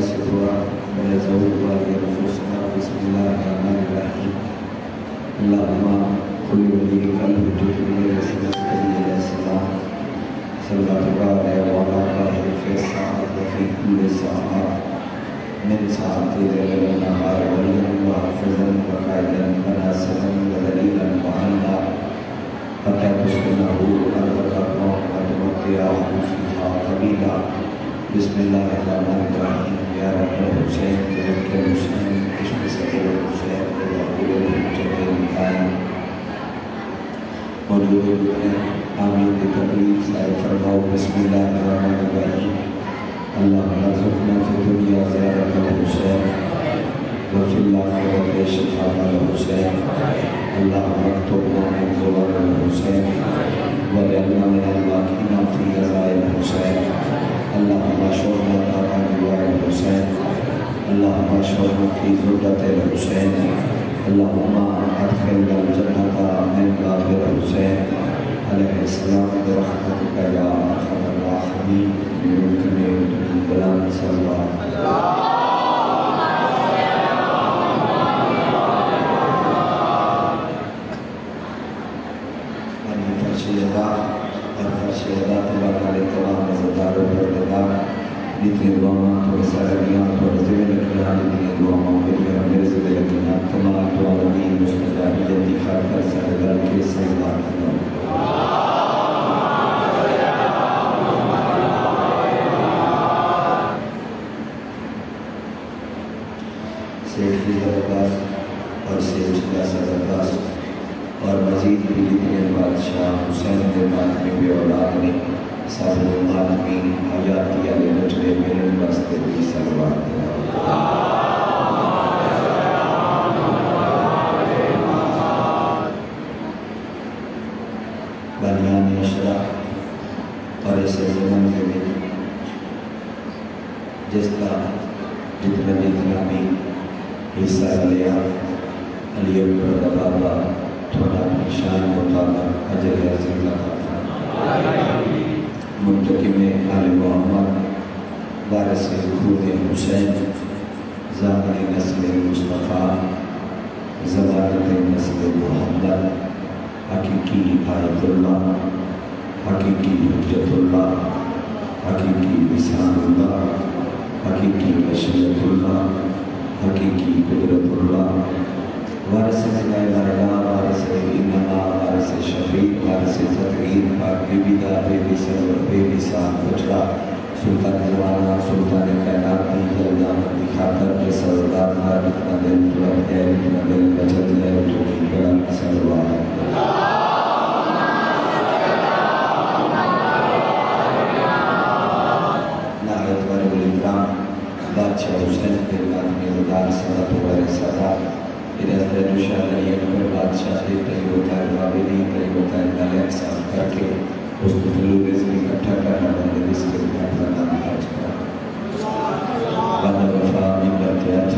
سوا ويزول أنفسنا بسم الله الرحمن الرحيم اللهم كل وليك الحجة رسولك عليه السلام صلواتك عليه وعلى آله في الساعة وفي كل ساعة من ساعة الليل والنهار وليا وحافظا وقائدا وناصرا ودليلا وعينا حتى تسكنه أرضك الرحمة وتمتعه فيها قليلا بسم الله الرحمن الرحيم يا رب الحسين بك الحسين اسم سيد الحسين وأقول الحجة القائم موجود بكم آمين بتقليد سائر فرماؤ بسم الله الرحمن الرحيم اللهم ارزقنا في الدنيا زيارة الحسين وفي الآخرة شفاعة الحسين اللهم اكتبنا من زوار الحسين واجعلنا من الباقين في رضا الحسين اللهم اشرنا طاعة لواء الحسين اللهم اشرنا في زبدة الحسين اللهم ادخلنا الجنة من باب الحسين عليه السلام برحمتك يا ارحم الراحمين بملك الغلام صلى الله عليه وسلم اور فرشیدہ تبارک علیہ تمام مزدار و پردگار جتنے دعاوں تھوڑے سارگیاں تھوڑے زبے لکھیاں جتنے دعاوں کے لیے میرے زبے لکھیاں تمام دعاوں میں مستجاب جلدی خاطر سارگار کے سزدار کرنا سیٹھ فیضر عباس اور سیٹھ یاسر عباس اور مزید بھی جتنے بادشاہ حسین کے ماتمی بے اولاد نے صاحب ماتمی حیاتی علی نجلے میرے واسطے بھی سلوات دیا بنیان اشرا اور اسے زمن کے بھی جس کا جتنا بھی حصہ لیا علی اکبر بابا تھوڑا نشان مطابق اجر عظیم عطا منتقم آل محمد وارث خود حسین ضامن نسل مصطفیٰ ضمانت نسل محمد حقیقی آیت اللہ حقیقی حجت اللہ حقیقی لسان اللہ حقیقی مشیت اللہ حقیقی قدرت اللہ وارث نگاہ مرلا وارث انما وارث شفیق وارث تقریر پاک بی بی دا بی بی سرور بی بی صاحب بچڑا سلطان زمانہ سلطان کائنات دی جلدامت دی خاطر کے سردار نار اتنا دل طلب ہے اتنا دل بچت ہے تو کی بڑا سلوار نہایت ورگ الاکرام بادشاہ حسین کے بعد میزدار صدت وغیر صدر پھر حضرت شاہ علی اکبر بادشاہ سے تحیب و طالب عابدی تحیب و طالب علیہ صاف کر کے اس کو طلوب سے اکٹھا کرنا بندے اس کے لیے اپنا نام خرچ کرا بندہ وفا ممبر تیات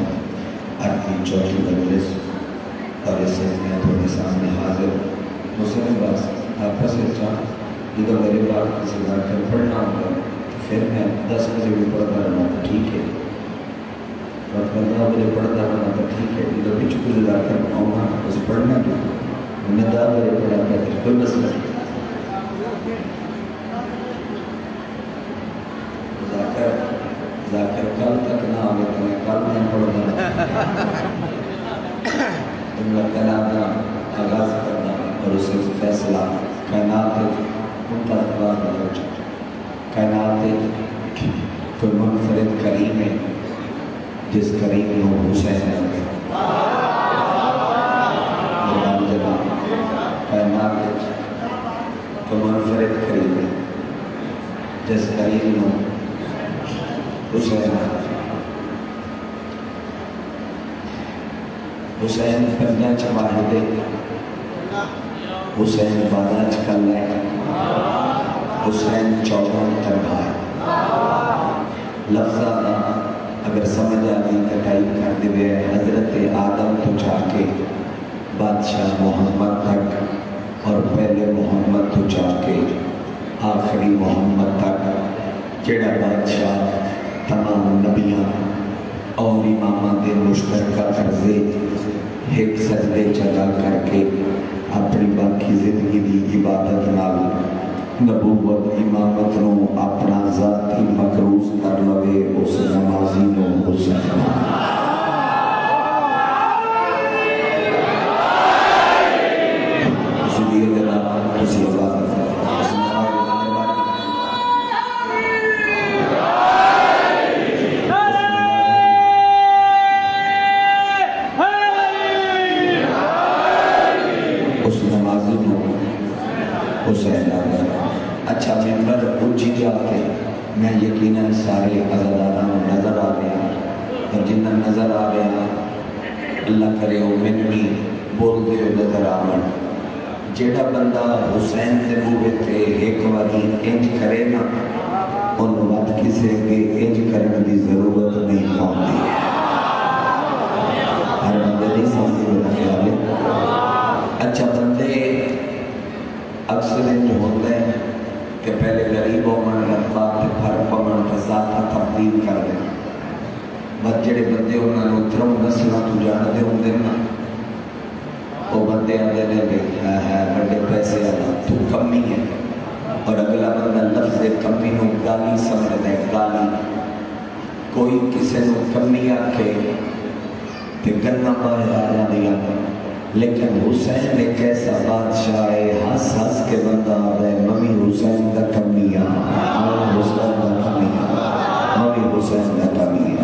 آٹھ کی چوتھی مجلس اور اس سے میں تھوڑے سامنے حاضر مسلم باس آپس سے چاہ جدو میرے بات کسی بات کر پڑھنا ہوگا پھر میں 10 بجے بھی پڑھنا رہا ٹھیک ہے اور 15 بجے پڑھنا رہا تو ٹھیک ہے جدو بھی چکل لگا کر آؤں اس پڑھنا کیا انہیں 10 بجے پڑھا کیا پھر کوئی مسئلہ ذاکر کل تک نہ آگے تمہیں کل نہیں پڑھنا تم کا کلامنا آغاز کرنا اور اسے فیصلہ کائنات ان پر اقبار ہو جائے کائنات کوئی منفرد کریم ہے جس کریم نے حسین ہے کائنات کوئی منفرد کریم ہے جس کریم نے حسین ہے حسین پنجا چواہدے حسین بادہ چکل ہے حسین چوکن تربھائے لفظہ اگر سمجھ آگئی کٹائی کر دے حضرت آدم تو چاہ کے بادشاہ محمد تک اور پہلے محمد تو چاہ کے آخری محمد تک جڑا بادشاہ تمام نبیاں اور امام دے مشترکہ قرضے ایک سجدے جگہ کر کے اپنی باقی زندگی دی عبادت نال نبوت امامت نو اپنا ذاتی مقروض کر لوے اس نمازی نو حسین اچھا ممبر اونچی جا کے میں یقیناً سارے عزاداروں نظر آ گیا اور جنہ نظر آ گیا اللہ کرے وہ منی بول دے نظر آمن جیڑا بندہ حسین دے موے تے ایک واری انج کرے نا ان وقت کسے کے انج کرنے دی ضرورت نہیں پاؤں ہر بندے نہیں سمجھے میرا خیال ہے اچھا بندے اکثر انج ہوتا ہے کہ پہلے غریبوں من رتبہ تے پھر پمن ذاتہ تبدیل کر دیں بس جڑے بندے انہوں نے اتروں نسلہ تو جان دے ہوں دے نا وہ بندے آدھے نے بھی بڑے پیسے آدھا تو کمی ہے اور اگلا بندہ لفظ کمی نو گالی سمجھتا ہے گالی کوئی کسے نو کمی آکے تے گنہ باہر آ جاندیا لیکن حسین ایک ایسا بادشاہ ہے ہس ہس کے بندہ آدھے ممی حسین دا کمیاں حسین دا کمیاں ممی حسین دا کمیاں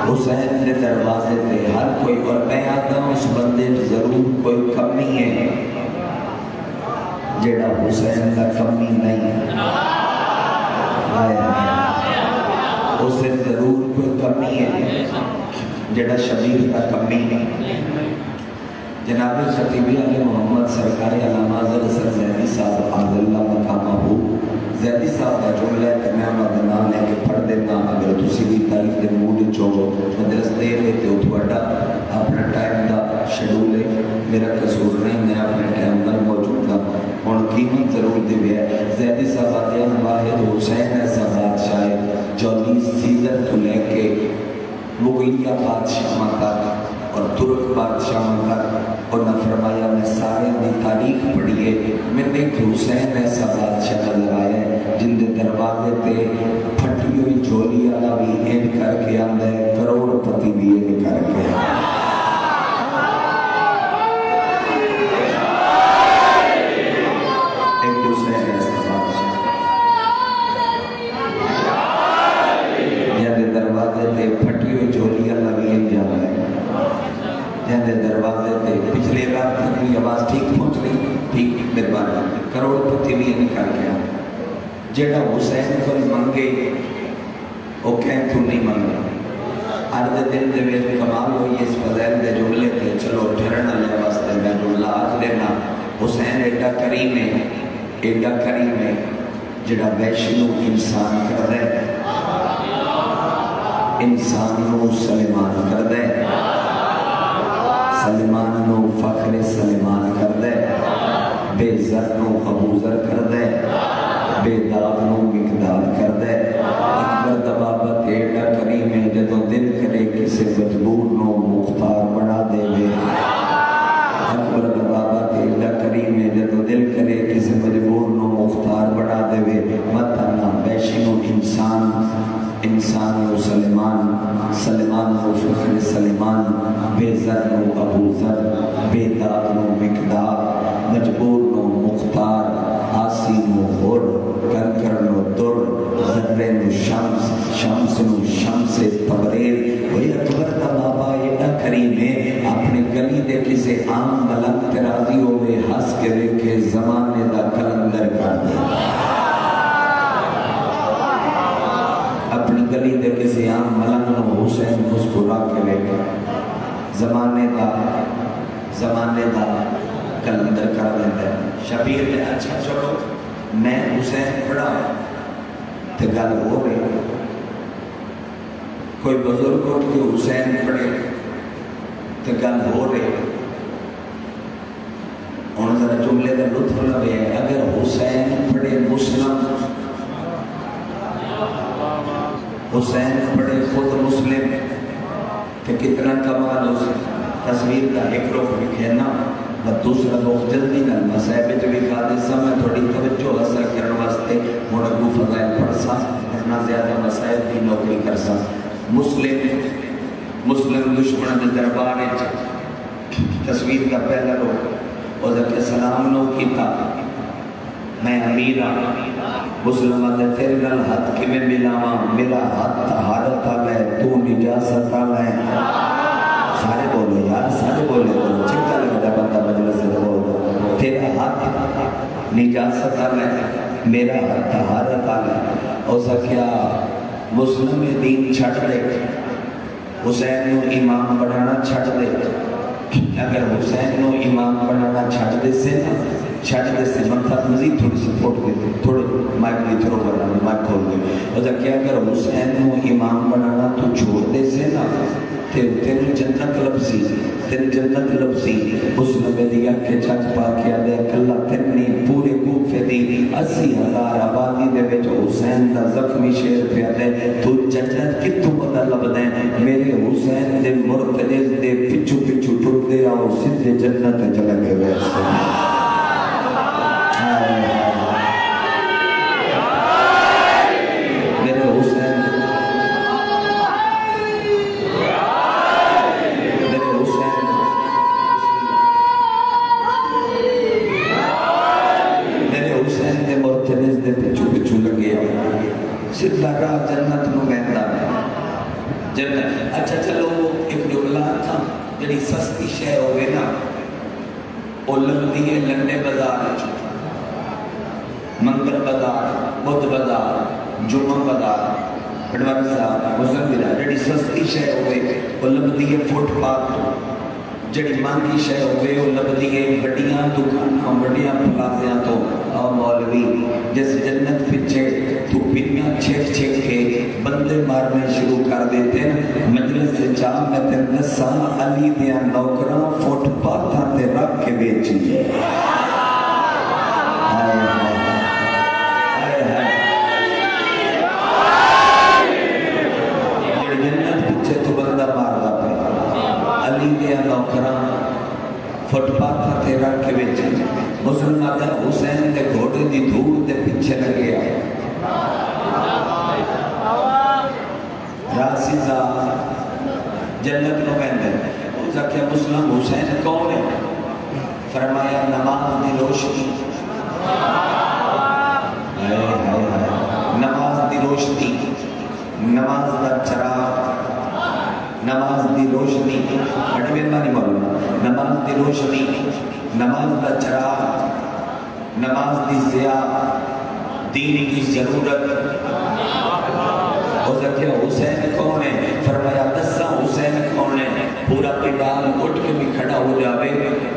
حسین دے دروازے تے ہر کوئی اور میں آتا ہوں اس بندے ضرور کوئی کمی ہے جیڑا حسین دا کمی نہیں اسے ضرور کوئی کمی ہے جیڑا شبیر دا کمی نہیں جناب خطیبی علیہ محمد سرکار علامہ حضرت زیدی صاحب عز اللہ مقامہ ہو زیدی صاحب کا جملہ ہے کہ میں انہوں نے نام لے کے پڑھ دینا اگر تسی بھی تاریخ دے موڈ چوہو مدرس دے لیتے ہو تھوڑا اپنا ٹائم دا شیڈول ہے میرا قصور نہیں میں اپنے ٹائم دا موجود دا اور قیمت ضرور دے بھی ہے زیدی صاحب آتے ہیں واحد حسین ایسا بادشاہ ہے جو سیزن تو لے کے مغلیہ بادشاہ تک اور ترک بادشاہ تک اور نہ فرمایا میں سارے دی تاریخ پڑھیے میں دیکھ حسین ایسا بادشاہ نظر آیا ہے جن دے دروازے تے پھٹی ہوئی جھولی والا بھی این کر کے آندا ہے کروڑ پتی بھی این کر کے ایک حسین ایسا بادشاہ جن دے دروازے تے پھٹی ہوئی جھولی والا بھی این جانا ہے جہاں دروازے تے پچھلے رات تک بھی آواز ٹھیک پہنچ رہی ٹھیک مہربانی کروڑ پتی بھی نکال گیا جیڑا حسین کو منگے وہ کہیں تو نہیں منگا عرض دن دے میں کمال ہوئی اس فضائل دے جملے تے چلو ٹھرنا لے واسطے میں جملہ آج لینا حسین ایڈا کریم ہے جیڑا ویشنو انسان کر دے انسان نو سلیمان کر دے سلیمان نو فخر سلیمان کر دے بے ذر نو ابو ذر کر دے بے داد نو مقدار کر دے اکبر دبابت ایڈا کریم ہے جدو دل کرے کسے مجبور نو مختار بنا دے وے اکبر دبابت ایڈا کریم ہے جدو دل کرے کسے مجبور نو مختار بنا دے وے مطلع بیشنو انسان و سلیمان و فخر سلیمان بے ذر و ابو ذر بے داد و مقدار مجبور و مختار آسین و غر کرکرن و در ذرن و شمس و شمس تبریر وہی اکبر کا بابا ایڈا کریم ہے اپنے گلی دے کسے عام ملک ترازی ہوئے ہس کے دیکھے زمانے دا کلندر کر دے اپنی گلی دے کسی عام ملنگ نو حسین مسکرا کے بیٹھے زمانے دا کلندر کر دیتا ہے شبیر نے اچھا چلو میں حسین پڑھا تو گل ہو گئی کوئی بزرگ اٹھ کے حسین پڑھے تو گل ہو رہی انہوں ذرا جملے کا لطف لگے ہے اگر حسین پڑھے مسلم حسین پڑھے خود مسلم تو کتنا کمال اس تصویر کا ایک رخ لکھنا و دوسرا رخ جلدی نہ مسائب جو بھی قادر سا میں تھوڑی توجہ حاصل کرنے واسطے مرغو فضائل پڑھ سا اتنا زیادہ مسائب کی نوکری کر سا مسلم دشمن کے دربار تصویر کا پہلا رخ حضرت سلام نو کیتا میں امیر مسلم نے تیرے نال ہاتھ کے میں ملاواں میرا ہاتھ طہارت والا ہے تو نجاست والا ہے سارے بولو یار سارے بولو چنگا لگتا بندہ مجلس سے بولو تیرا ہاتھ نجاست والا ہے میرا ہاتھ طہارت والا ہے اور سکیا مسلم دین چھٹ دے حسین نو امام بنانا چھٹ دے اگر حسین نو امام بنانا چھٹ دے سے مطلب مزید تھوڑی سپورٹ دیتے تھوڑے مائک بھی تھوڑا بنانا مائک کھول دے اور کیا اگر حسین نو امام بنانا تو چھوڑ دے سے نا تیرے جنت لبسی مسلم دیا کہ چاچ پاکیا دے کلا تنی پورے کوفے دی 80,000 آبادی دے وچ حسین دا زخمی شیر پیا دے تو جنت کتوں پتہ لب دے میرے حسین دے مرتدز دے پچھو ٹوٹ دے آؤ سدھے جنت چلے گئے ویسے جنت نو مہندا جنت اچھا چلو ایک جملہ تھا جڑی سستی شے ہوے نا او لگدی ہے لنڈے بازار منگل بازار بدھ بازار جمعہ بازار پٹواری صاحب مزمرہ جڑی سستی شے ہوے او لگدی ہے فٹ پاتھ جڑی مہنگی شے ہوے او لگدی ہے بڑیاں دکاناں بڑیاں پلازیاں تو مولوی جس جنت پیچھے تو پنیاں چھیک کے بندے مارنے شروع کر دیتے ہیں مجلس سے جام میں تے نساں علی دیاں نوکراں فٹ پاتھاں تے رکھ کے بیچی جنت پیچھے تو بندہ ماردا پہ علی دیاں نوکراں فٹ پاتھاں تے رکھ کے بیچی مسلمان حسین دے گھوڑے دی دھوڑ دے پیچھے لگے آئے راسیزہ جنت نو کہندے اسا کیا مسلم حسین کون ہے فرمایا نماز دی روشنی نماز دی روشنی نماز دا چراغ نماز دی روشنی بڑی مہربانی مولانا نماز دی روشنی نماز دا چراغ نماز دی ضیاء دین کی ضرورت ہو سکیا حسین کون ہے فرمایا دسا حسین کون ہے پورا پنڈال اٹھ کے بھی کھڑا ہو جاوے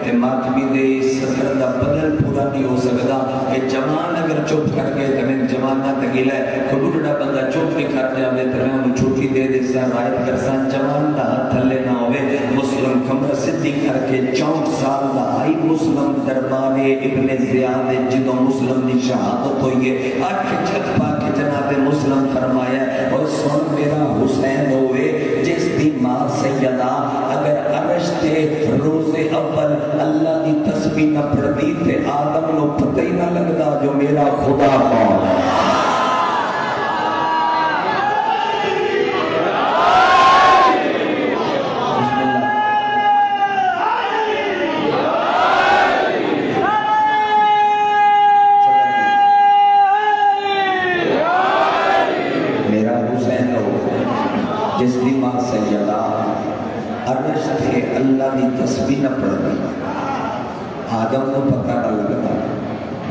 تے ماتمی دے صدر دا بدل پورا نہیں ہو سکتا کہ جوان اگر چپ کر گئے تو میں جوان نہ تگیلا ہے کوئی بڑھڑا بندہ چپ کے کر جاوے تو میں انہوں چھوٹی دے دے سا رائد کر سا جوان دا ہاتھ تھلے نہ ہوئے مسلم کمر صدی کر کے 64 سال دا آئی مسلم دربار ابن زیاد جدو مسلم نے شہادت ہوئی ہے آٹھ چھت پا کے جناب مسلم فرمایا اور سن میرا حسین ہوئے جس دی ماں سیدہ اگر عرش تے روز اول اللہ دی تسبیح نہ پڑھتی تے آدم نو پتہ ہی نہ لگتا جو میرا خدا کون ہے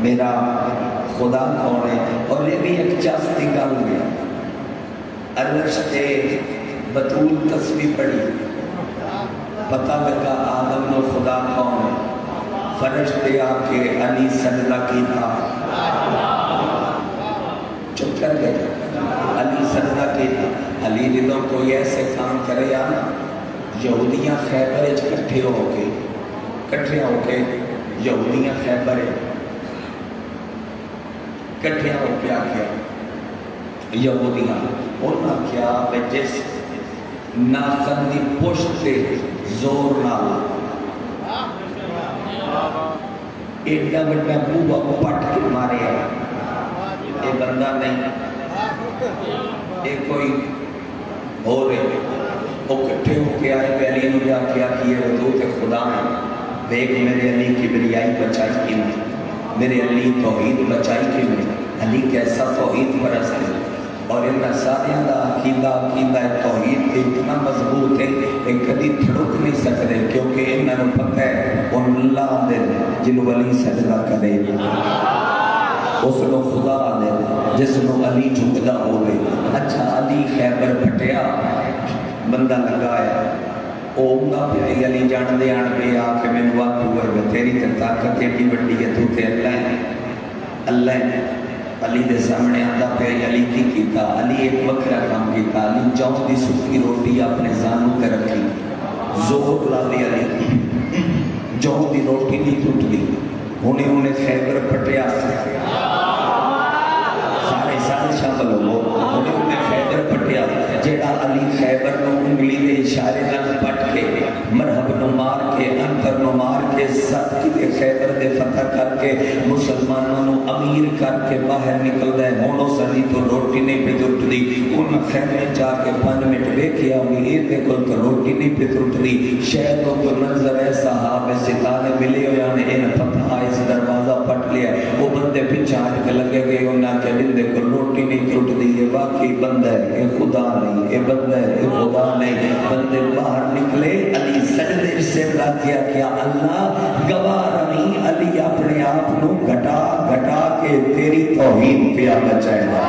میرا خدا کون ہے اور یہ بھی ایک چاستی گل ہے عرش تے بطول تسبیح پڑھی پتہ لگا آدم نو خدا کون ہے فرشتے آ کے علی سجدہ کیتا چپ کر گئے علی سجدہ کیتا علی جدوں کوئی ایسے کام کرے یا یہودیاں خیبر کٹھے ہو کے یہودیاں خیبر کٹھے ہو کے آکھیا یہودیاں انہاں کیا میں جس ناخن دی پشت تے زور نال ایڈا بڑا بوبا پٹ کے مارے یہ بندہ نہیں، یہ کوئی ہو رہے وہ کٹھے ہو کے آئے پہ علی نے جا کیا کہ یہ وضوح خدا ہے، دیکھ میرے علی کبریائی بچائی کی میں، میرے علی توحید بچائی کی میں، علی کیسا توحید پرست ہے، اور انہا سارے دا عقیدہ توحید اتنا مضبوط ہے کہ کدی تھڑک نہیں سکتے، کیونکہ انہا نے پتہ ہے ان اللہ دے جن ولی سجدہ کرے اس نے خدا دے جس نے علی جھکدا ہوئے۔ اچھا علی خیبر پھٹیا بندہ لگا ہے اوہ پہ علی جان دے آن پہ آکے میں نواق ہوئے تیری تے طاقت ایڈی بڑی ہے تو تے اللہ ہے علی دے سامنے آتا پہ علی کی کیتا، علی ایک وکرہ کام کیتا، علی جاؤں دی سکی روٹی اپنے زانوں تے رکھی، زور لا دی علی جاؤں دی روٹی نہیں ٹوٹ دی، انہیں خیبر پھٹیا سارے شامل ہو، انہیں خیبر پھٹیا جیڑا علی خیبر نو انگلی دے اشارے نال پٹ کے مرحب نو مار کے انتر نو مار کے سب کی خیبر دے فتح کر کے مسلمانوں نو امیر کر کے باہر نکل دے ہونو سلی تو روٹی نہیں پہ ٹوٹ دی، ان خیمے جا کے 5 منٹ بیکھیا بھی یہ دیکھو تو روٹی نہیں پہ ٹوٹ دی، شہدوں کو نظر ہے صحابہ ستانے ملے ہو یعنی ان فتح اس دروازہ پٹ لیا، وہ بندے پیچھے آج کے لگے گئے انہاں کے دن دیکھو روٹی نہیں ٹوٹ دی، یہ واقعی بندہ ہے یہ خدا نہیں، یہ بندہ ہے یہ خدا نہیں، بندے باہر نکلے علی سجدے سے کیا کیا اللہ گوار نہیں، علی اپنے آپ نو گھٹا کے تیری توحید پہ آنا چاہے گا،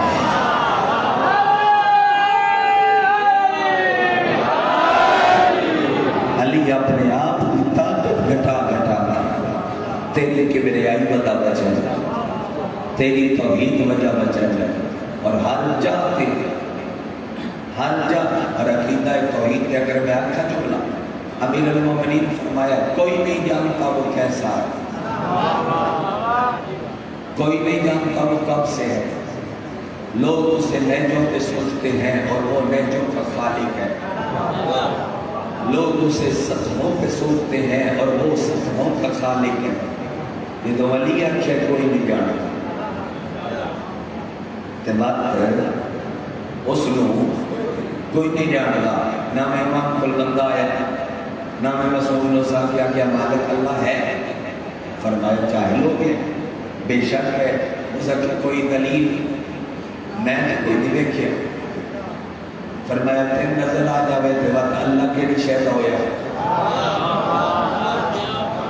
علی اپنے آپ کی طاقت گھٹا تیری کبریائی وجہ بچا جائے، تیری توحید وجہ بچا جائے، اور ہر جا اور عقیدہ توحید کے اگر میں آنکھا چھوڑا امیر المومنین فرمایا کوئی نہیں جانتا وہ کیسا ہے، کوئی نہیں جانتا وہ کب سے ہے، لوگ اسے لہجوں پہ سوچتے ہیں اور وہ لہجوں کا خالق ہے، لوگ اسے سخموں پہ سوچتے ہیں اور وہ سخموں کا خالق ہے، یہ تو ولی اکھے کوئی نہیں جانتا، تے بات ہے اس لوگ کوئی نہیں جانتا، نہ میں امام کل بندہ ہے، نہ میں مسعود نو صاحب کیا مالک اللہ ہے، فرمایا جاہل ہو گئے، بے شک ہے، اس اکھے کوئی دلیل میں نے کوئی نہیں دیکھیا، فرمایا تین نظر آ جاوے تے وقت اللہ کے لیے شہد ہویا،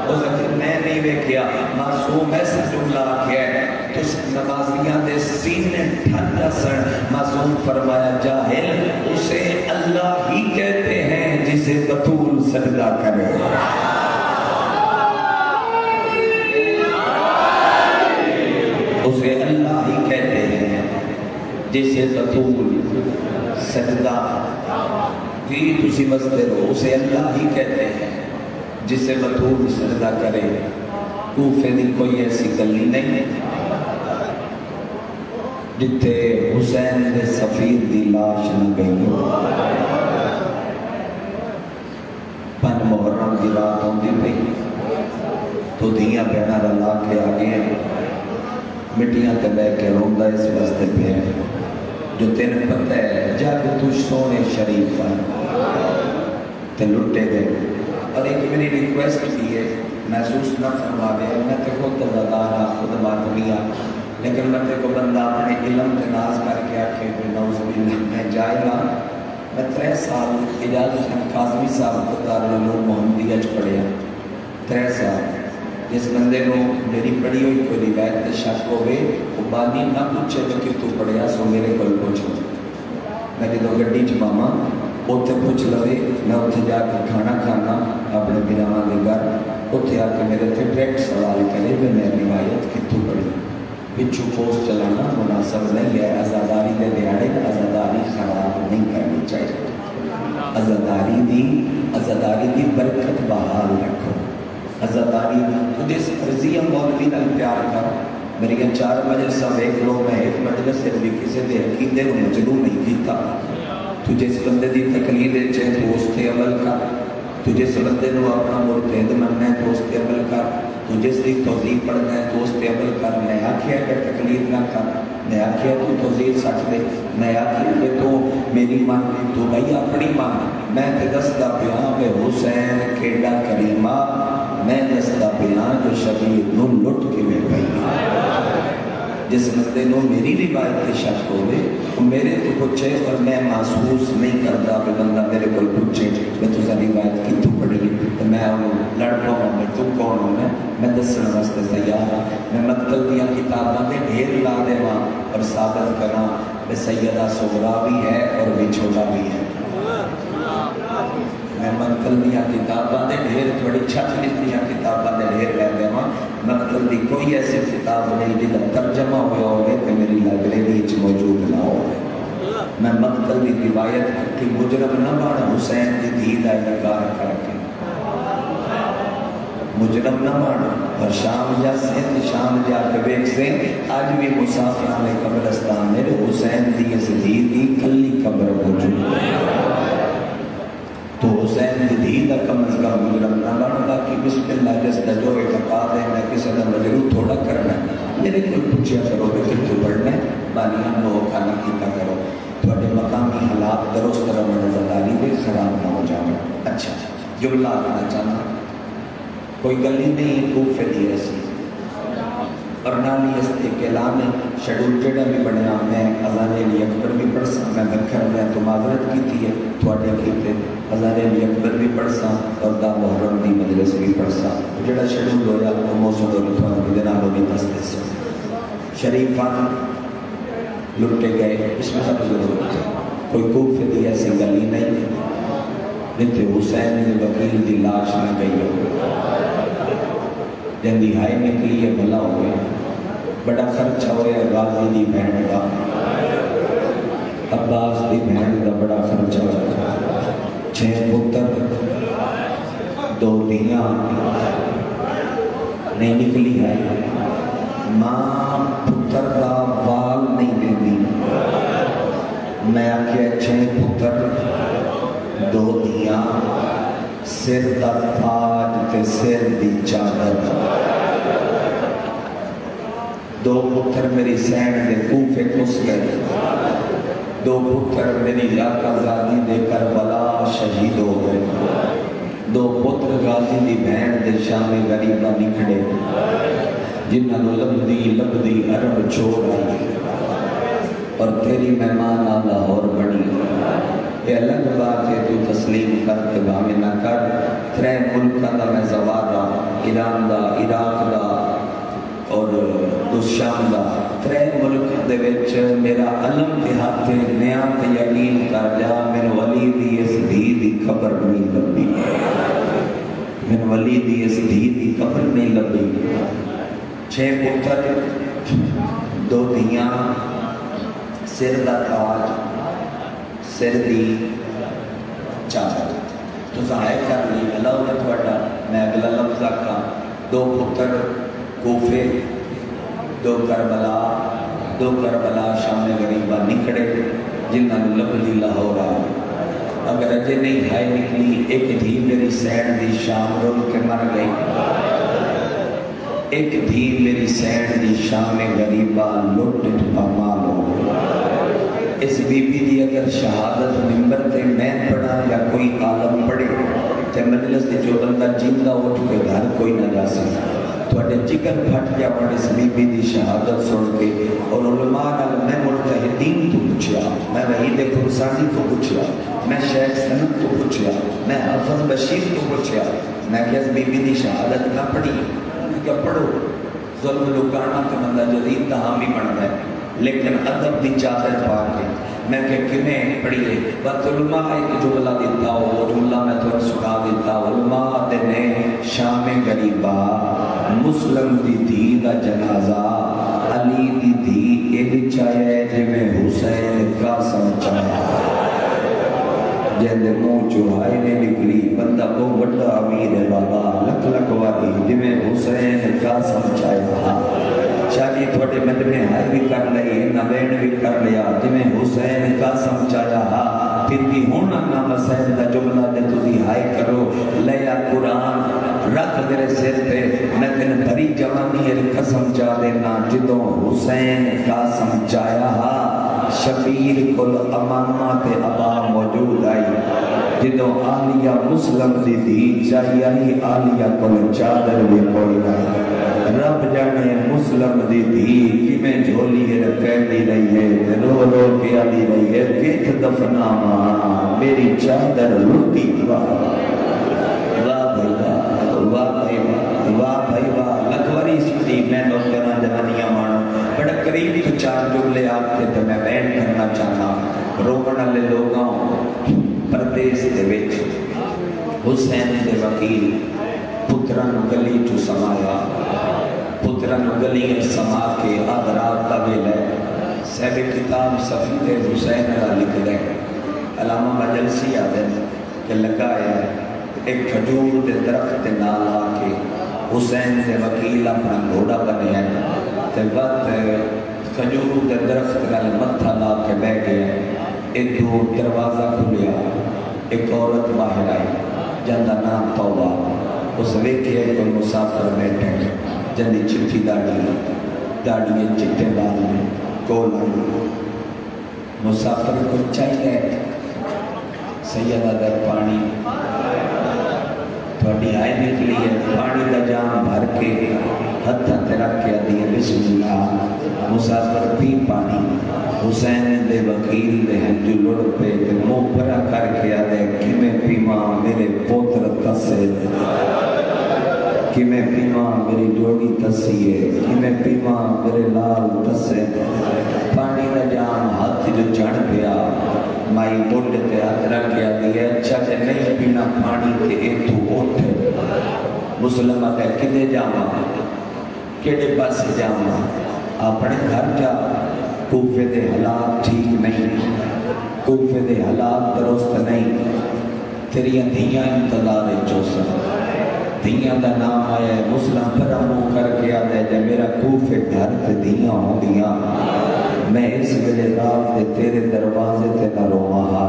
اس اکھے میں نہیں دیکھیا، معصوم ایسا جملہ کیا ہے تو نمازیاں دے سینے ٹھنڈا سن، معصوم فرمایا جاہل اسے اللہ ہی کہتے ہیں جسے بطول سجدہ کرے، اسے اللہ ہی کہتے ہیں جسے بطول سجدہ بھی تسی بستے رہو، اسے اللہ ہی کہتے ہیں جسے بطول سجدہ کرے، کوفے دی کوئی ایسی گلی نہیں جتے حسین دے سفیر دی لاش نہ گئی ہو، 5 محرم کی رات ہوندی پئی تو دھیاں بہنا رلا کے آگے مٹیاں تے بہ کے روندا اس واسطے پہ جو تین پتہ ہے جب تو سونے شریف تے لٹے گئے، اور ایک میری ریکویسٹ کی ہے محسوس نہ فرما دے، میں تے خود دردارہ خود ماتمیا، لیکن میں تے کو بندہ اپنے علم کے ناز کر کے آکھے نعوذ باللہ میں جائے گا، میں 3 سال اجاز حسین کاظمی صاحب کو دارالعلوم محمدیہ پڑھیا 3 سال، جس بندے کو میری پڑھی ہوئی کوئی روایت تے شک ہوئے وہ بانی نہ پوچھے تو کہ تو پڑھیا سو میرے کو پوچھو، میں جدو گڈی چ ماما اتنے پوچھ لوے، میں اتنے جا کے کھانا کھانا اپنے بناواں دے گھر، اتنے آ کے میرے تے ڈائریکٹ سوال کرے کہ میں روایت کتوں پڑھی، پچھو پوسٹ چلانا مناسب نہیں ہے، عزاداری دے دیاڑے عزاداری خراب نہیں کرنی چاہیے، عزاداری دی برکت بحال رکھو، عزاداری خود اس رضیہ مولوی نال پیار کر، میری 4 مجلسہ دیکھ لو، میں ایک مجلس سے بھی کسی دے عقیدے کو مجلو نہیں کیتا، تو جس بندے دی تقلید ہے تو اس تے عمل کر، تو جس بندے نو اپنا مرتد مننا ہے تو اس تے عمل کر، تو جس دی توضیح پڑھنا ہے تو اس تے عمل کر۔ میں آکھیا کہ تقلید نہ کر، میں آکھیا تو توضیح سچ دے، میں آکھیا کہ تو میری مان تو بھائی اپنی مان۔ میں تے دسدا پیاں کہ حسین کیڈا کریمہ، میں دسدا پیاں جو شبیر نو لٹ کے میں پئی۔ جس بندے نو میری روایت تے شک ہوے وہ میرے تو پوچھے اور میں محسوس نہیں کرتا کہ بندہ میرے کو پوچھے میں تو روایت کتوں پڑھی تو میں لڑ پاؤں میں تو کون ہوں میں دسن واسطے تیار ہوں۔ میں مطلب دیا کتاباں دے ڈھیر لا دیواں اور ثابت کراں کہ سیدہ صغریٰ بھی ہے اور وچھوڑا بھی ہے۔ میں مطلب دیا کتاباں دے ڈھیر تھوڑی چھت لکھنیاں کتاباں دے ڈھیر لے دیواں، مطلب دی کوئی ایسی کتاب نہیں جہاں ترجمہ ہوا ہوگا کہ میری لائبریری وچ موجود نہ ہو۔ میں مطلب دی روایت کہ مجرم نہ بن حسین دی دھی دا انکار کر کے، مجرم نہ بن۔ اور شام جا سندھ شام جا کے ویکھ سے اج بھی مسافراں دے قبرستان میرے حسین دی اس دھی دی کلی قبر موجود ہے۔ تو حسین دی دھی دا کم از کم مجرم نہ بن، باقی بسم اللہ جس دا جو اعتقاد ہے میں کسی دا مجرم تھوڑا کرنا ہے۔ میرے کو پوچھیا کرو کہ کتوں پڑھنا ہے، بالیاں نو کھانا کیتا کرو، تھوڑے مقامی حالات درست رہن زداری بھی خراب نہ ہو جائے۔ اچھا جملہ آنا چاہنا کوئی گلی نہیں کوفے دی ایسی اور نالی استقلال میں شیڈول جڑا بھی بنیا میں اذان علی اکبر بھی پڑھ سا، میں بکر میں تو معذرت کی تھی ہے تھوڑے کیتے اذان علی اکبر بھی پڑھ سا اور دا محرم دی مجلس بھی پڑھ سا، جڑا شیڈول ہویا وہ موسم ہوئی تھوڑے بھی دنالوں بھی دستے سو شریفان لٹے گئے۔ اس میں سب ضرورت ہے کوئی کوفے دی ایسی گلی نہیں جتے حسین دی وکیل دی لاش نہ گئی ہو، جن دی ہائی نکلی ہے بھلا ہوئے، بڑا خرچہ ہوئے غازی دی بہن کا، عباس دی بہن کا بڑا خرچہ ہوئے، 6 پتر 2 دھیاں نہیں نکلی ہے، ماں پتر کا وال نہیں دے دی۔ میں آکھیا 6 پتر 2 دھیاں سر دا تاج تے سر دی چادر، 2 پتر میری سین دے کوفے کس گئے، 2 پتر میری لاکہ زادی دے کربلا شہید ہو گئے، 2 پتر غازی دی بہن دے شام غریبہ نکڑے جنہوں لبدی عرب چھوڑ آئی اور تیری مہمان لاہور بڑی۔ یہ الگ بات ہے تو تسلیم کر کے باویں نہ کر، 3 ملکہ دا میں زوارا، ایران دا، عراق دا اور شام دا، 3 ملک دے وچ میرا علم دے ہاتھے نیا تے یقین کر جا من ولی دی اس دھی دی قبر نہیں لبی، من ولی دی اس دھی دی قبر نہیں لبی۔ 6 پتر 2 دھیاں سر دا تاج سر دی چادر، تو ظاہر کر لی اللہ نے تھوڑا میں اگلا لفظ آکھا 2 پتر کوفے 2 کربلا شام غریبہ نکڑے جنہوں لبدی لاہور آئے۔ اگر اجے نہیں ہائے نکلی ایک دھی میری سین دی شام رول کے مر گئی، ایک دھی میری سین دی شام غریبہ لٹ پامال ہو گئی۔ اس بی بی دی اگر شہادت ممبر تے میں پڑھا یا کوئی عالم پڑھے تے مجلس دی جو بندہ جیندہ اٹھ کے گھر کوئی نہ جا سکتا، تھوڑے جگر پھٹ گیا پڑھ اس بی بی دی شہادت سن کے۔ اور علماء نال میں مجتہدین تو پوچھیا، میں وحید خراسانی تو پوچھیا، میں شیخ سند تو پوچھیا، میں حافظ بشیر تو پوچھیا، میں کہ اس بی بی دی شہادت نہ پڑھی، میں کہ پڑھو ظلم لکانا تو بندہ جدید تحامی بنتا ہے لیکن ادب دی چادر پا کے میں کہ کمیں پڑھیے وقت علماء ایک جملہ دیتا ہو وہ جملہ میں تو سنا دیتا ہو۔ علماء دینے شام غریبہ مسلم دی دھی دا جنازہ علی دی دھی ایک چاہے جمیں حسین کا سمچایا جہاں منہ چوہائی نے نکلی بندہ کو بڑا امیر ہے بابا لکھ لکھ والی جمیں حسین کا سمچایا۔ شادی تھوڑے مجمع ہائے بھی کر لئی نبین بھی کر لیا جمیں حسین کا سمجھایا۔ پھر قرآن رکھ میرے سر پہ، میں تین بری جوانی قسم چا دینا جدوں حسین قاسم چایا شبیر کل امامہ تے ابا موجود آئی، جدوں آلیہ مسلم دی دی چاہیے ہی آلیہ کل چادر بھی کوئی نہیں، رب جانے مسلم دی دی میں جھولی رکھے رہی ہے، رو رو کے آلی رہی ہے، کت دفنا ماں میری چادر لٹی واہ بھائی واہ بھائی واہ بھائی واہ لکھوری سٹی میں دوسترہ جوانیاں مانو بڑا قریب تو چار جملے آپ کے تو میں بیان کرنا چاہنا روکن والے لوگوں پردیس دے وچ حسین دے وکیل پتران گلی چو سمایا، پتران گلی سما کے آدرات کا ویلے صاحب کتاب صفید حسین را لکھ لے، علامہ مجلسی آدم کہ لگایا ایک کھجور دے درخت نال آ کے حسین دے وکیل اپنا گھوڑا بنے ہیں تے وقت کھجور دے درخت نال متھا لا کے بہ گئے، ایک دو دروازہ کھلیا، ایک عورت باہر آئی جندہ نام توبہ، اس ویکھے کوئی مسافر بیٹھے جندی چٹھی داڑھی چٹے بال میں کول آئی، مسافر کو چاہیے سیدہ در پانی تھوڑی آئے نکلی ہے، پانی دا جام بھر کے ہتھا ترک کیا دیئے بسم اللہ، مسافر پی پانی، حسین دے وکیل دے ہیں جو لڑ پہ تے منہ پرا کر کے آدھے کہ میں پیما میرے پوتر تسے، کہ میں پیما میری جوڑی تسی ہے، کہ میں پیما میرے لال تسے، پانی دا جام ہاتھ جو چڑھ گیا، مائی موڑ تے ہاتھ رکھ کے آدھی ہے اچھا جے نہیں پینا پانی تے اے تو اٹھ، مسلمہ کہے کدے جاما کیڑے پاس جاما، اپنے گھر جا، کوفے دے حالات ٹھیک نہیں، کوفے دے حالات درست نہیں، تیری دھیاں انتظار چوسن، دھیاں دا نام آیا ہے، مسلم پر امو کر کے آدھے جے میرا کوفے گھر تے دھیاں ہوں دیاں، میں اس ویلے رات دے تیرے دروازے تے نہ رواں،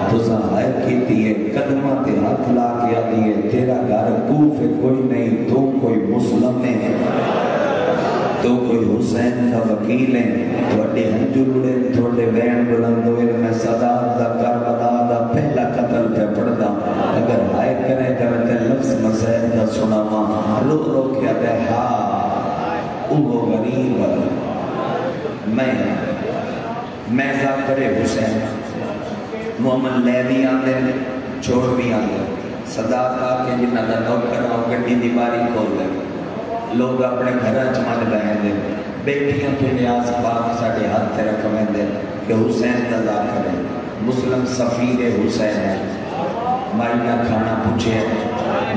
تساں ہائے کیتی ہے قدمہ تے ہاتھ لا کے آدھی ہے تیرا گھر کوفے کوئی نہیں، تو کوئی مسلم ہے، تو کوئی حسین کا وکیل ہے، تھوڑے ہنجلڑے تھوڑے وین بلند ہوئے میں صداد دا کربلا دا پہلا قتل پہ پڑھدا، اگر ہائے کرے تو میں لفظ مسائل دا سنا ماں رو رو کیا دے ہاں اوہ غریب میں ذاکر حسین محمد لے بھی آندے چھوڑ بھی آندے، صداد آکے جنہ دا نوکر آؤ گھٹی دیواری کھول دے، لوگ اپنے گھرہ چمد رہے دے، بیٹیاں کے نیاز پاک ساڑھے ہاتھ تے رکھویں دے کہ حسین دا ذاکر ہے، مسلم سفیر حسین ہے، مائنہ کھانا پوچھے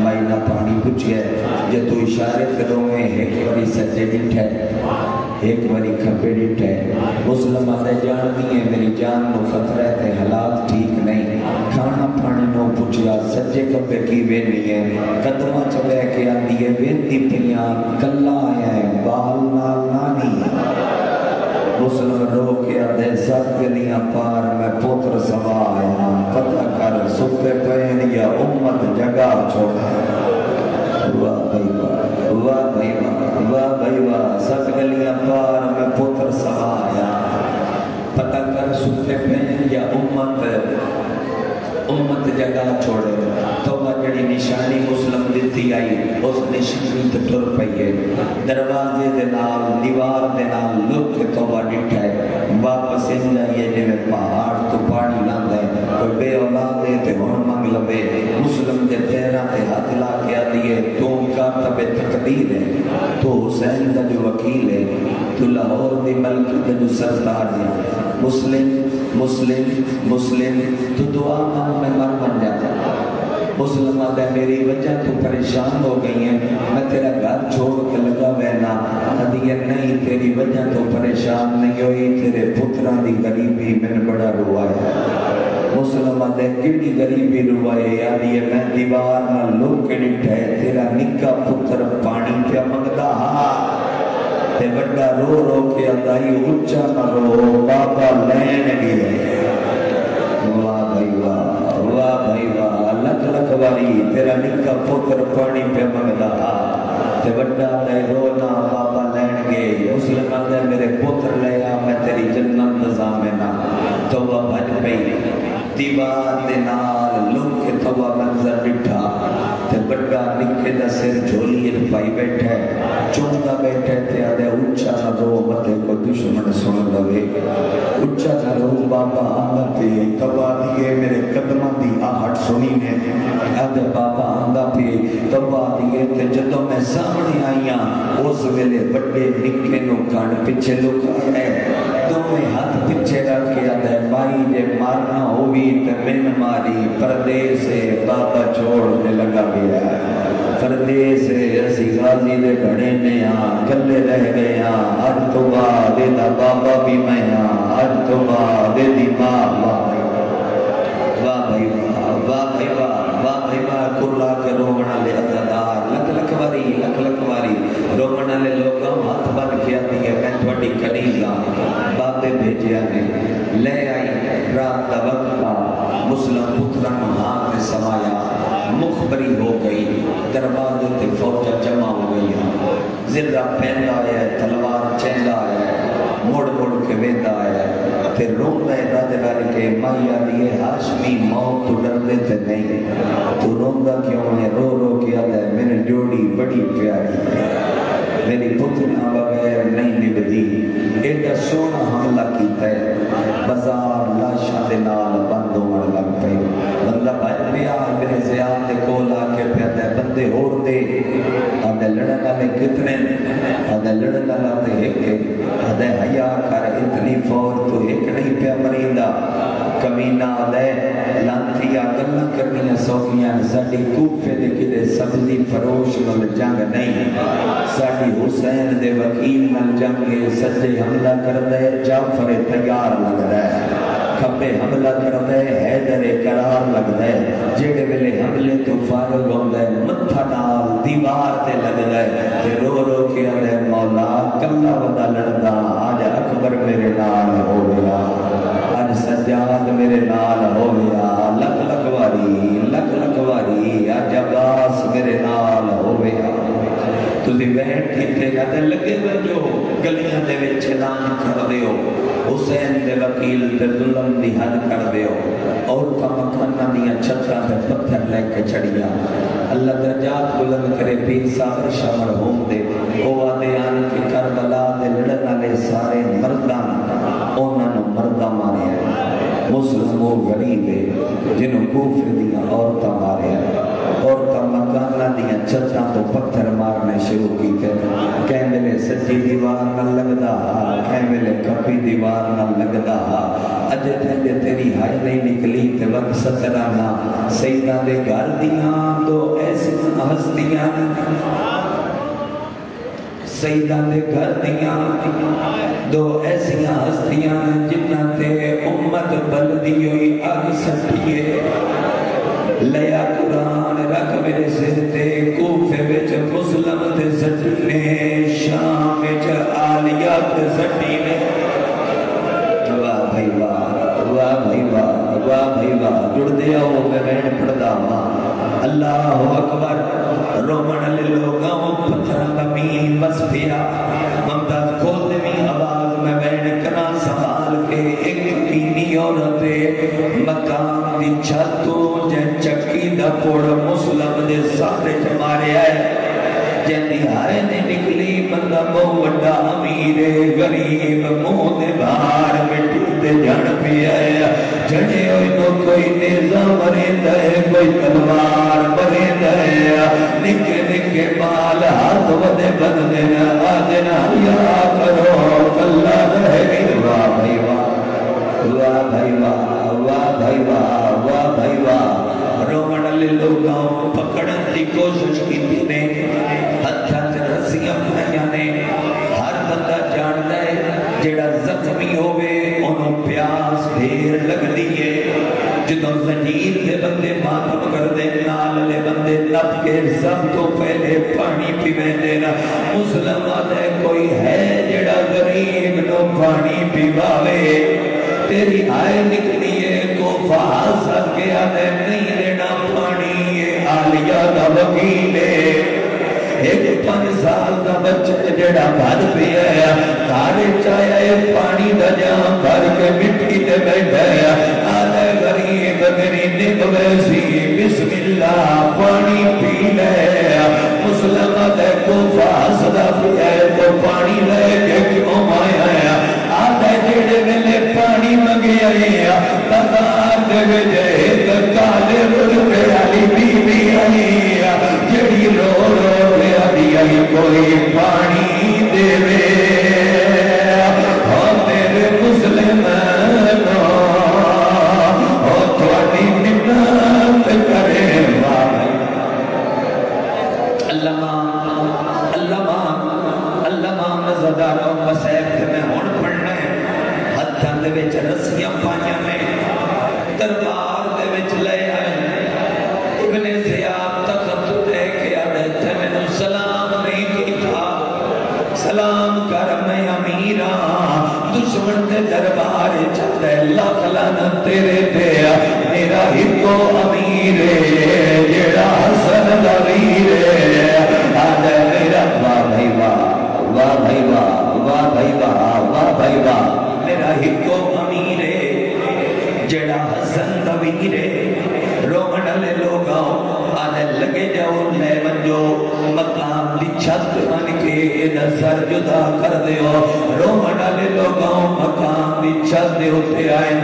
مائنہ پانی پوچھے، جے تو اشارے کروں میں ایک بڑی سجے ڈٹھے، ایک بڑی کھپے ڈٹھے، مسلم آدھے جان دیئے میری جان نو خطرہ تے حالات ٹھیک نہیں، کھانا پانی نو پوچھیا سجے کھپے کی وینی ہے، قدمہ چلے کے آدھی ہے وینی پلیاں کلا آیا ہے بال نال نانی، مسلم رو کے آدھے سب گلیاں پار میں پوتر سوا آیا، پتہ کر سکتے پہن یا امت جگہ چھوڑا، واہ بھائی واہ واہ بھائی واہ واہ بھائی واہ، سب گلیاں پار میں پوتر سوا آیا، پتہ کر سکتے پہن یا امت جگہ چھوڑے، توبہ جڑی نشانی مسلم دیتی آئی اس نشانی تے ٹر پئیے، دروازے دے نال دیوار دے نال لک کے توبہ ڈٹھا ہے، واپس ان جائیے جے میں پہاڑ تو پانی لاندے، کوئی بے اولاد دے تے ہون منگ لبے، مسلم دے پیرہ تے ہاتھ لا کے آدھیے تو کاتب تقدیر ہے، تو حسین دا جو وکیل ہے، تو لاہور دی ملکی دا جو سردار ہے، مسلم مسلم مسلم تو دعا میں مر بن جاتا، مسلم آدھے میری وجہ تو پریشان ہو گئی ہیں، میں تیرا گھر چھوڑ کے لگا وینا، آدھی نہیں تیری وجہ تو پریشان نہیں ہوئی، تیرے پتران دی غریبی میں بڑا روائے، مسلم آدھے کیڑی غریبی روائے، آدھی میں دیوار نہ لوگ کے ڈٹھے، تیرا نکا پتر پانی پہ مگدہ تے بڑا رو رو کے آدھائی اچھا نہ رو بابا لین گئے، واہ بھائی واہ واہ بھائی واہ، لکھ لکھ والی تیرا نکا پوتر پانی پہ منگدا تے وڈا دے رونا بابا لین گے مسلم دے میرے پوتر لے آ میں تیری جنت ضامنہ توبہ بھج پئی دیوار دے نال لوگ کے توبہ منظر بٹھا تے بڑا نکے دا سر جھولی پائی بیٹھے چونگا بیٹھے تے آدھے اچھا نہ رو متے کو دشمن سن لوے اچھا نہ رو بابا آنگا پہ توبہ دیئے میرے قدمہ دی آہٹ سنی نے آدھے بابا آنگا پہ توبہ دیئے تے جدوں میں سامنے آئیاں اس ویلے بڑے نکے نو کان پچھے لکا ہے دومیں ہاتھ پچھے رکھ کے آدھے بائی جے مارنا ہوئی تے من ماری پردے سے بابا چھوڑنے لگا گیا پردے سے اسی غازی دے گھڑے میں کلے رہ گیا آج تو بعد دا بابا بھی میں آج تو بعد دی ماں واہ بھائی واہ بھائی واہ کلا کے رومنا لے عزدار لکھ واری رومنا لے لوگاں ہاتھ بن کیا دیئے میں تھوڑی کنیزاں بابے بھیجیا نے لے آئی رات دا وقت مسلم پتران ہاتھ میں سمایا مخبری ہو گئی دروازے تے فوجہ جمع ہو گئی زندہ پہندا ہے تلوار چہندا ہے مڑ کے ویندا ہے تے روندا ہے رد رد کے مایا دیے ہاشمی موت تو ڈردے تے نہیں تو روندا کیوں ہے رو کے آتا ہے میری جوڑی بڑی پیاری میری پتریاں بغیر نہیں نبدی ایڈا سونا حملہ کیتا ہے بازار لاشاں دے نال بند ہونے لگ پئے بندہ بھائی پیا میرے زیاد دے کول آ کے پیادا ہے بندے ہور دے آدھے لڑن والے کتنے آدھے لڑن والا تے ایک آدھے حیا کر اتنی فور تو ایک نہیں پیا مریندا کمینہ آدھے لانتیا گلہ کرنیاں سوکیاں ساڑی کوفے دے کدے سبزی فروش نل جنگ نہیں ساڑی حسین دے وکیل نل جنگ سجے حملہ کردے جعفر تیار لگ رہا ہے کھپے حملہ کردے حیدر قرار لگ دے جیڑے ویلے حملے تو فارغ ہوندے متھا نال دیوار تے لگ دے تے رو کے آدھے مولا کلا ودا لڑدا آج اکبر میرے نال ہو گیا آج سجاد میرے نال ہو گیا لکھ واری آج عباس میرے نال ہو گیا تُسی بیٹھ کھتے گاتے لگے جو گلیاں دے وچ اعلان کر دیو حسین دے وکیل تے ظلم دی حد کر دیو اور کا مکانہ دیا چھترہ تے پتھر لے کے چڑھیا اللہ درجات بلند کرے پیر صاحب شامل ہوں دے وہ آدھے آن کے کربلا دے لڑن والے سارے مردان انہاں نو مردہ مارے ہیں مسلم وہ غریب ہے جنہوں کوفر دیا عورتاں مارے ہیں عورتاں مکانہ دیا چھتاں تو پتھر مارنے شروع کی کہیں ملے سچی دیوار نہ لگدا کہیں ملے کپی دیوار نہ لگدا اجے تھے تیری ہائی نہیں نکلی تے وقت سترانا سیدہ دے گھر دیاں تو ایسی ہستیاں سیدہ دے گھر دیاں دو ایسیاں ہستیاں جنہ تے امت بلدی ہوئی آگ سٹھیے لیا قرآن رکھ میرے سہتے کوفے وچ مسلم دے سٹھینے شام وچ آلیات سٹھینے واہ بھائی واہ جڑ دیا ہو میں بین پڑھدا ماں اللہ اکبر رومن لے لوگاں پتھر بمین بس پیا ممتاز کھول دے میں آواز میں بین کرا سنبھال کے ایک کینی عورت مکان دی چھتوں جن چکی دا پوڑ مسلم دے سارے جمارے آئے جن دی ہائے نے نکلی بندہ بہو وڈا امیر غریب منہ دے باہر مٹی تے جھڑ پی آیا جھڑے ہوئی نو کوئی نیزہ مرے دے کوئی تلوار مرے دے نکے نکے بال ہاتھ ودے بدنے آدھنا یا کرو اللہ رہ گئی واہ بھائی واہ رومن لے لوگاں پکڑن دی کوشش کی نے ہتھاں تے رسیاں پھائیاں نے ہر بندہ جان دے جڑا زخمی ہوئے انہوں پیاس ڈھیر لگ دیئے جدوں زنجیر دے بندے ماتم کر دے نال لے بندے لپ کے سب تو پہلے پانی پیوے دینا مسلم آدھے کوئی ہے جڑا غریب نو پانی پیواوے تیری آئے نکلیے کو فحاصت کے آدھے نہیں لینا پانی یہ آئے بچے جڑا بھر پیا گھر چایا پانی دا جام بھر کے مٹی تے بیٹھا آدھے غریب میری نگ ویسی بسم اللہ پانی پی لے مسلم دے کو فاسدہ پیا تو پانی لے کے کیوں آیا آدھے جڑے ویلے پانی منگے آیا بازار دے وجہ کالے رڑکے والی بی بی آئی جڑی رو رو کے آئی کوئی پانی دے وے اور میرے مسلمانوں اور تھوڑی منت کرے علامہ مزدار و مسیب کے میں ہون پڑھنا ہے ہتھاں دے وچ رسیاں پائیاں نے دربار دے وچ لے آئے ابن زیاد تخت دے کے آدھے میں نے سلام نہیں کیتا سلام کر میں امیرہ دشمن دے دربار چلے لاکھ لعنت تیرے پہ میرا ہی کو امیر جڑا حسن دا ویر آدھے میرا واہ بھائی واہ واہ بھائی واہ واہ بھائی واہ واہ بھائی واہ میرا ہی کو امیر جڑا حسن دا ویر رومن لے لوگاں آدھے لگے جاؤ لے منجو مقام دی چھت بن کے نظر جدا کر دیو رومن لے لوگاں مقام دی چھت دے ہوتے آئے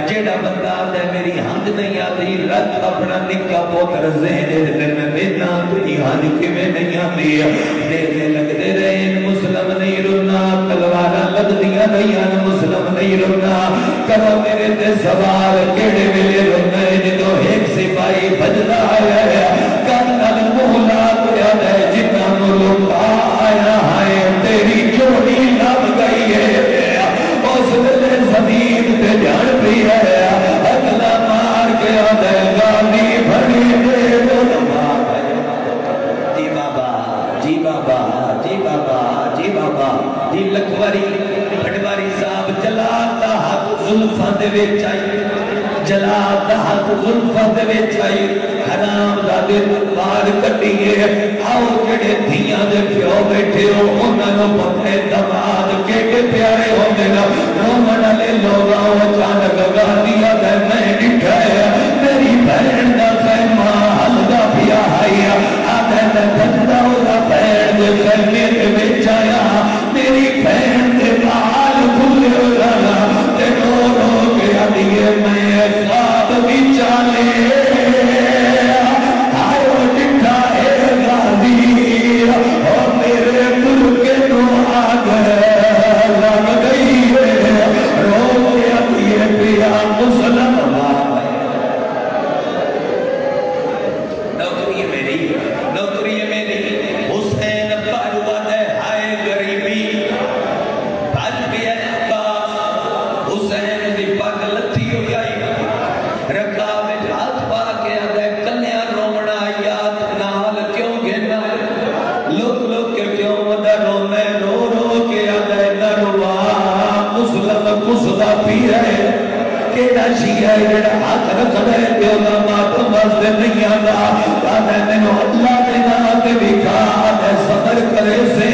جیڑا بندہ دے میری ہنگ نہیں آتی رت اپنا نکا پوتر زہنے دے میں بینا تیری ہنگ میں نہیں آتی دیکھنے لگ دے رہے مسلم نہیں رونا تلوارا لگ دیا نہیں مسلم نہیں رونا کرو میرے دے سوال کیڑے ملے رونا جدو ایک سپاہی بجلا آیا کانال مولا کیا دے جتنا ملوکا آیا ہے تیری جوڑی لب گئی ہے اس دلے زمین تے جان پی ہے اگلا مار کے آدھے گالی بھڑی دے دونما جی بابا جی بابا جی بابا جی بابا جی لکھواری پھٹواری صاحب جلال دا حق ظلفہ دے ویچ آئی جلال دا حق ظلفہ دے ویچ آئی حرام دا دے تلوار کٹیے آؤ جڑے دھیاں دے پیو بیٹھے ہو انہاں نو پتے دماد کیڑے پیارے ہو دینا رومن لے لوگاں اچانک گاندیا دے میں ڈٹھایا میری بہن دا خیمہ حلدہ پیا آیا آدھے دے بجدہ ہو دا بہن دے خیمے دے بیچ آیا میری بہن دے بال کھلے ہو جانا تے رو رو کے آدھیے میں خواب بھی چالے اور میرے ملک نو آگے لگ گئی ہے رو کے ابھی پیا مسلم نوکری میری حسین پاروا دے ہائے غریبی بھج گیا عباس حسین دی پگ لتھی ہوئی آئی رکھا میں ہاتھ پا کے آدھے کلیاں رومنا یاد نال کیوں گھنا لوگ کے کیوں مدہ رومے رو رو کے آدھے نروا مسلم مسلح پی ہے کیڑا شیعہ جڑا ہاتھ رکھ رہے کہ علماء تو مزد نہیں آدھا آدھے منو اللہ کے ناتے بکھا آدھے صبر کرے سے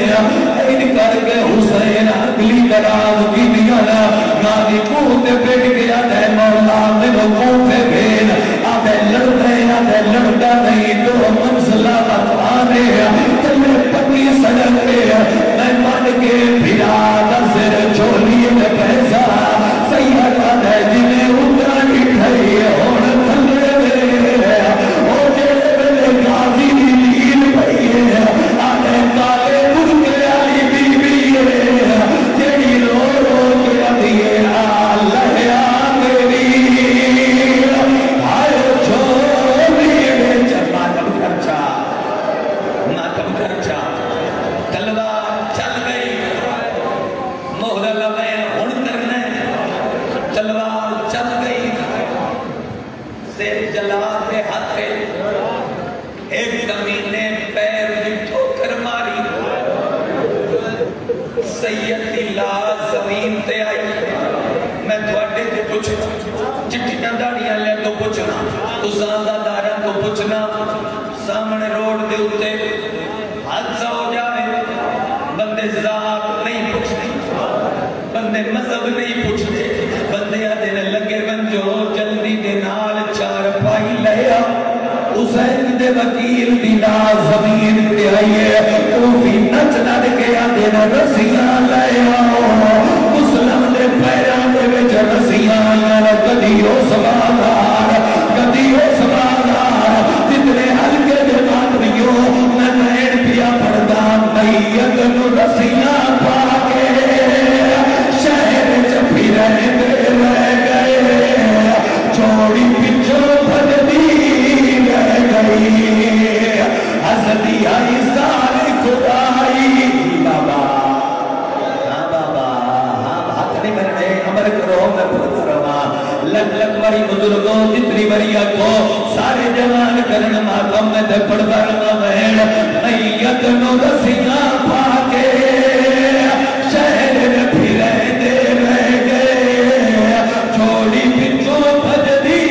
این کر کے حسین اگلی دراز کی دیانا نامی کوتے پیٹ کے آدھے مولا منو کوفے بھین آدھے لڑنے آدھے لڑنا نہیں دو منزلہ آنے تلے پتی سڑکے میں مان کے پھرا نظر چھولی میں پیسہ سیاد آدھے جنہیں اترانی ٹھائی اور تھلے میں اور جیلے میں غازی لیل بھئی ہے آدھے کالے مرکے آلی بی بی ہے جیڑی رو رو کے آدھیے آلہ میری آئے چھوڑی میں ماتم خرچہ تلوار چل گئی مہر لمحے ہن کرنا تلوار چل گئی سر جلا کے ہاتھ ایک کمینے پیر دی ٹھوکر ماری سید دی لاش زمین تے آئی میں تھوڑے تے پوچھنا چٹیاں داڑیاں لے تو پوچھنا تساں داراں تو پوچھنا سامنے روڈ دے اوتے حادثہ ہو جائے دے وکیل دی ناز زمین پہ آئیے کوفی نچ نچ کے آدھے نہ رسیاں لے آؤ مسلم دے پیران دے وچ رسیاں آئیاں کدیو سوالار کدیو سوالار جتنے ہلکے دے ماتریوں میں نین پیا پردان میت نو رسیاں پا کے شہر چپی رہے رہ گئے چوڑی پچھو بھجدی رہ گئی حسدی آئی ساری خدائی بابا ہاں بابا ہاں ہاتھ نہیں مرنے عمر کرو میں پڑھتا رہا لگ لگ بڑی بزرگوں جتنی بڑی اکھو سارے جوان کرن ماتم میں دے پڑھتا رہا بہن میت نو رسیاں پا کے شہر میں پھرے دے رہ گئے چھوڑی پچھو بھجدی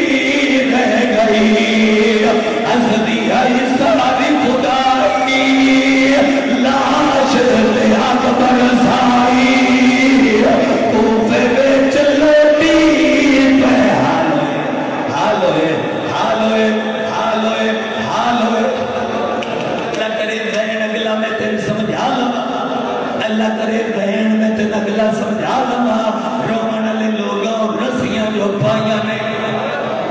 رہ گئی حسدی آئی ساری خدائی لاش لے آگ برسائی کوفے بیچ لوٹی پہ حالوئے حالوئے حالوئے حالوئے اللہ کرے بہن اگلا میں تین سمجھا لما اللہ کرے بہن میں تین اگلا سمجھا لما رومن لے لوگوں رسیاں جو پائیاں نے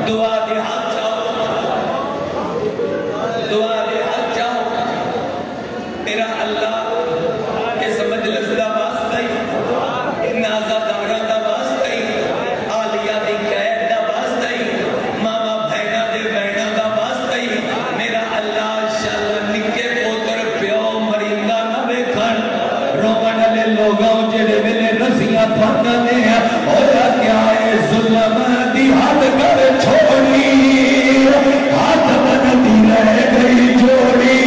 دعا دے ہاتھ جاؤ دعا دے ہاتھ جاؤ تیرا اللہ اس مجلس دا واسطہ ہی ان آزادارہ دا واسطہ ہی آلیہ دی قید دا واسطہ ہی ماما بھائنہ دے بہنہ دا واسطہ ہی میرا اللہ شاءاللہ نکے پوتر پیو مریندہ نہ بیکھن رومن لے لوگوں جڑے ملے رسیاں پھانا دے ہویا کیا ہے ظلم دی ہاتھ کر چھوڑی ہاتھ بندی رہ گئی جوڑی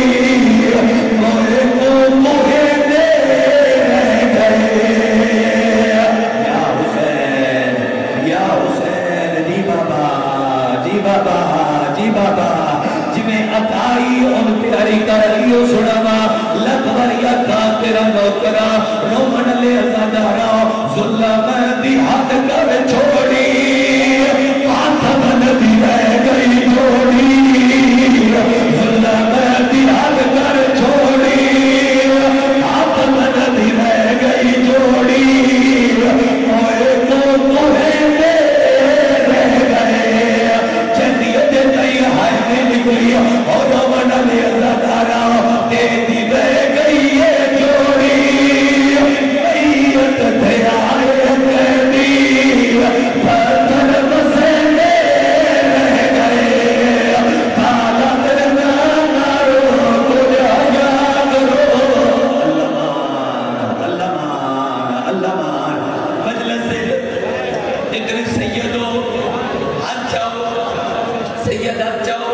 موئے کو موئے دے رہ گئے یا حسین جی بابا جی بابا جی بابا جی میں عطائی ان پیاری کریو سنما لکھوریا کا تیرا نوکرا رومن لے ازادارا ظلم دی ہاتھ کر چھوڑی ہاتھ بندی رہ گئی جوڑی ظلم دی ہاتھ کر چھوڑی ہاتھ بندی رہ گئی جوڑی موئے کو موئے دے رہ گئے چندی اجتائی ہائے میں نکلی اور رومن لے ازادارا دے دی رہ گئی ہے جوڑی میت تھے آئے قیدی پتھر بسیلے رہ گئے تالا درنا نارو تجھا یاد رو اللہ مان مجلس سے اتنے سیدوں ہاتھ جاؤ سید ہاتھ جاؤ